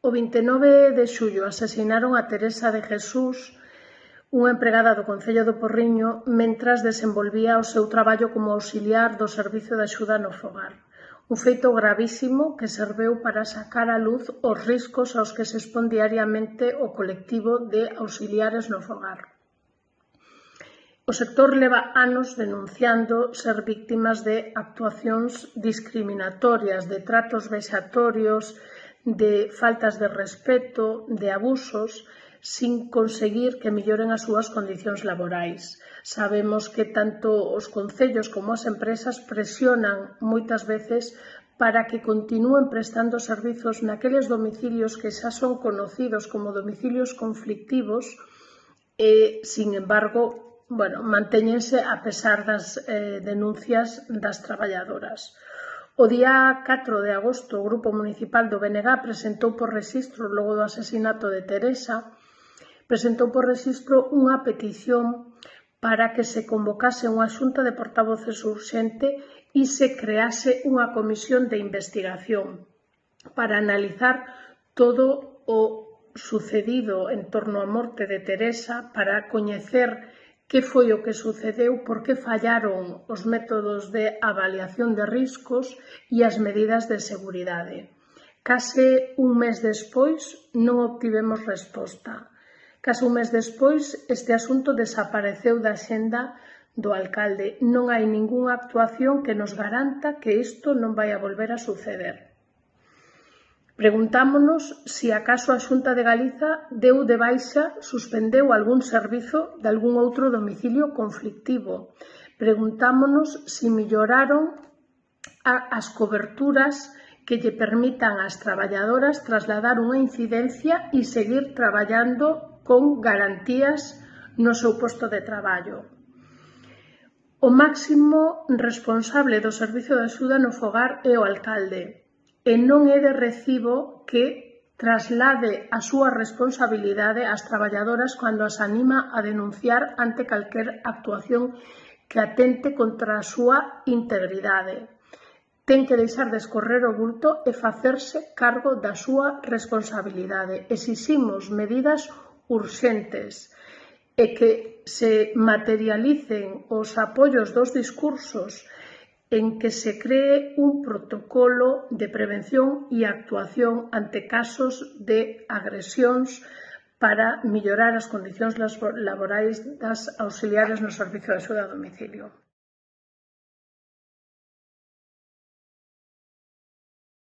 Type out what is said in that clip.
O 29 de xullo asasinaron a Teresa de Jesús, unha empregada do Concello do Porriño, mentras desenvolvía o seu traballo como auxiliar do Servizo de Axuda no Fogar. Un feito gravísimo que serveu para sacar á luz os riscos aos que se expón diariamente o colectivo de auxiliares no fogar. O sector leva anos denunciando ser víctimas de actuacións discriminatorias, de tratos vexatorios, de faltas de respeto, de abusos, sin conseguir que melloren as súas condicións laborais. Sabemos que tanto os concellos como as empresas presionan moitas veces para que continúen prestando servizos naqueles domicilios que xa son conocidos como domicilios conflictivos e, sin embargo, mantéñense a pesar das denuncias das traballadoras. O día 4 de agosto, o Grupo Municipal do BNG presentou por rexistro, logo do asasinato de Teresa, presentou por rexistro unha petición para que se convocase unha xunta de portavoces urxente e se crease unha comisión de investigación para analizar todo o sucedido en torno á morte de Teresa, para coñecer que foi o que sucedeu, por que fallaron os métodos de avaliación de riscos e as medidas de seguridade. Case un mes despois non obtivemos resposta. Case un mes despois este asunto desapareceu da axenda do alcalde. Non hai ningunha actuación que nos garanta que isto non vai a volver a suceder. Preguntámonos se acaso a Xunta de Galiza deu de baixa, suspendeu algún servizo de algún outro domicilio conflictivo. Preguntámonos se melloraron as coberturas que lle permitan ás traballadoras trasladar unha incidencia e seguir traballando con garantías no seu posto de traballo. O máximo responsable do Servizo de Axuda no Fogar é o alcalde, e non é de recibo que traslade a súa responsabilidade ás traballadoras cando as anima a denunciar ante calquer actuación que atente contra a súa integridade. Ten que deixar de escorrer o bulto e facerse cargo da súa responsabilidade. Exiximos medidas urxentes e que se materialicen os apoios dos discursos en que se cree un protocolo de prevención e actuación ante casos de agresións para mellorar as condicións laborais das auxiliares no Servizo de Axuda a Domicilio.